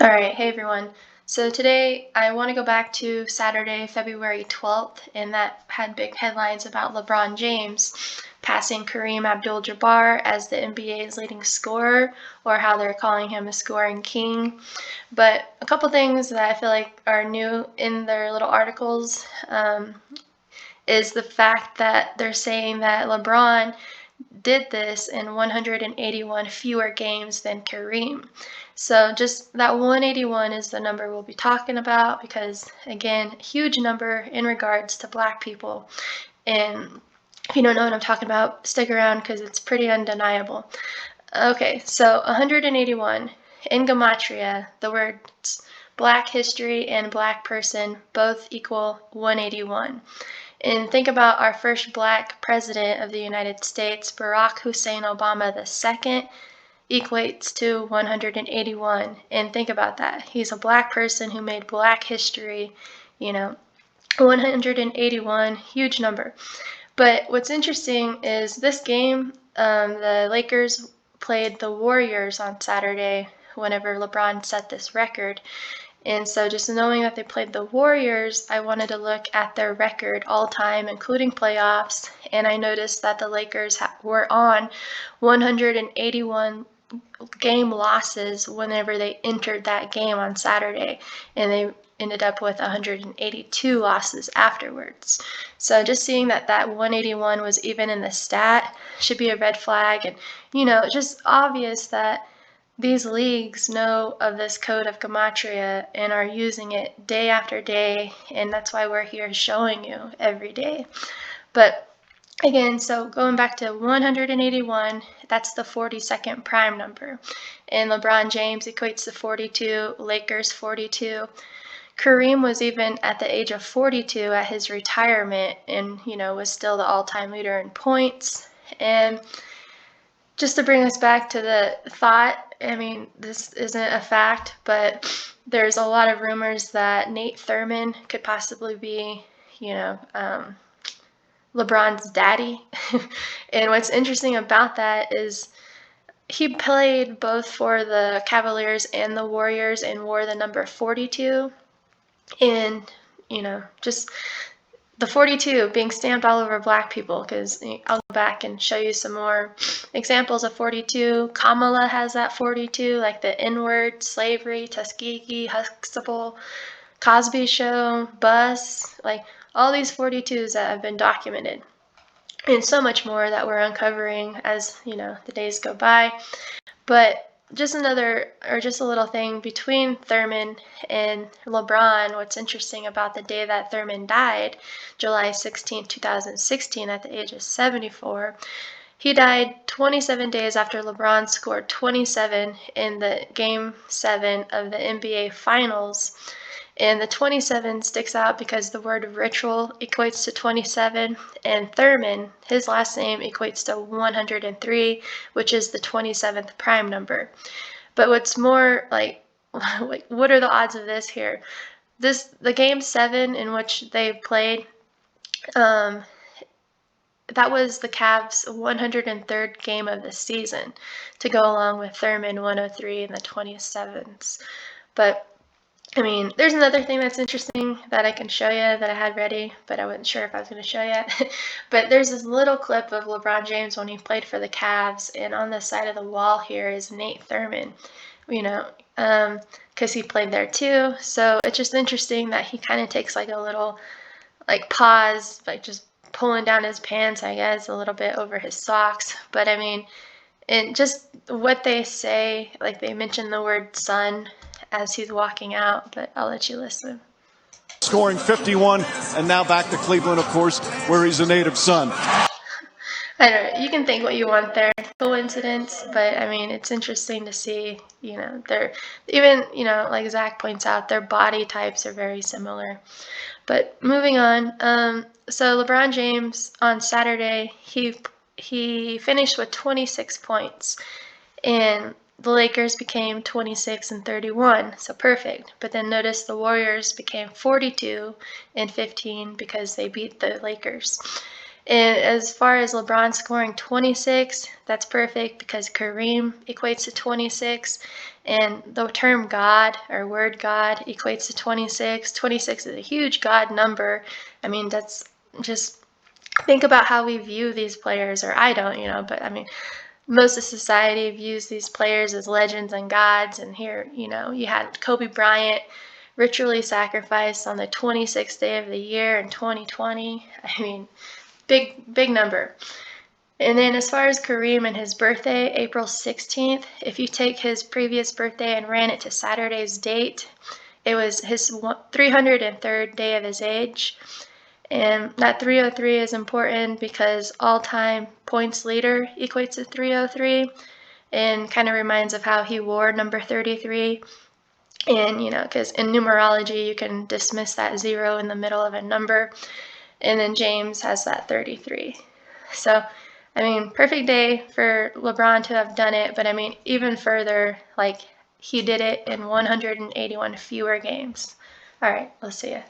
All right, hey everyone. So today I want to go back to Saturday, February 12th, and that had big headlines about LeBron James passing Kareem Abdul-Jabbar as the NBA's leading scorer, or how they're calling him a scoring king. But a couple things that I feel like are new in their little articles is the fact that they're saying that LeBron did this in 181 fewer games than Kareem. So just that 181 is the number we'll be talking about because, again, huge number in regards to black people. And if you don't know what I'm talking about, stick around because it's pretty undeniable. Okay, so 181. In Gematria, the words black history and black person both equal 181. And think about our first black president of the United States, Barack Hussein Obama II, equates to 181. And think about that. He's a black person who made black history, 181, huge number. But what's interesting is this game, the Lakers played the Warriors on Saturday whenever LeBron set this record. And so just knowing that they played the Warriors, I wanted to look at their record all time, including playoffs, and I noticed that the Lakers were on 181 game losses whenever they entered that game on Saturday, and they ended up with 182 losses afterwards. So just seeing that 181 was even in the stat should be a red flag, and it's just obvious that these leagues know of this code of Gematria and are using it day after day, and that's why we're here showing you every day. But again, so going back to 181, that's the 42nd prime number. And LeBron James equates to 42, Lakers 42. Kareem was even at the age of 42 at his retirement and, was still the all-time leader in points. And just to bring us back to the thought, I mean, this isn't a fact, but there's a lot of rumors that Nate Thurman could possibly be, LeBron's daddy. And what's interesting about that is he played both for the Cavaliers and the Warriors and wore the number 42. And, just the 42 being stamped all over black people, because I'll go back and show you some more examples of 42. Kamala has that 42, like the N-word, slavery, Tuskegee, Huxtable, Cosby Show, bus, like all these 42s that have been documented. And so much more that we're uncovering as, the days go by. But just a little thing between Thurman and LeBron. What's interesting about the day that Thurman died, July 16, 2016, at the age of 74, he died 27 days after LeBron scored 27 in the Game 7 of the NBA Finals. And the 27 sticks out because the word ritual equates to 27, and Thurman, his last name, equates to 103, which is the 27th prime number. But what's more, what are the odds of this here? The Game 7 in which they played, that was the Cavs' 103rd game of the season, to go along with Thurman 103 and the 27s. But I mean, there's another thing that's interesting that I can show you that I had ready, but I wasn't sure if I was going to show you. But there's this little clip of LeBron James when he played for the Cavs, and on the side of the wall here is Nate Thurman, because he played there too. So it's just interesting that he kind of takes like a little pause, just pulling down his pants, I guess, a little bit over his socks. But I mean, and just what they say, they mention the word son as he's walking out, but I'll let you listen. Scoring 51, and now back to Cleveland, of course, where he's a native son. I don't know. You can think what you want there. Coincidence, but I mean, it's interesting to see, they're even, like Zach points out, their body types are very similar. But moving on, so LeBron James on Saturday, he finished with 26 points, and the Lakers became 26 and 31, so perfect. But then notice the Warriors became 42 and 15 because they beat the Lakers. And as far as LeBron scoring 26, that's perfect because Kareem equates to 26. And the term God or word God equates to 26. 26 is a huge God number. I mean, that's just, think about how we view these players, or I don't, but I mean, most of society views these players as legends and gods. And here, you had Kobe Bryant ritually sacrificed on the 26th day of the year in 2020. I mean, big number. And then as far as Kareem and his birthday, April 16th, if you take his previous birthday and ran it to Saturday's date, it was his 303rd day of his age. And that 303 is important because all-time points leader equates to 303, and kind of reminds of how he wore number 33. And, because in numerology, you can dismiss that 0 in the middle of a number. And then James has that 33. So, I mean, perfect day for LeBron to have done it. But I mean, even further, like, he did it in 181 fewer games. All right, let's see it.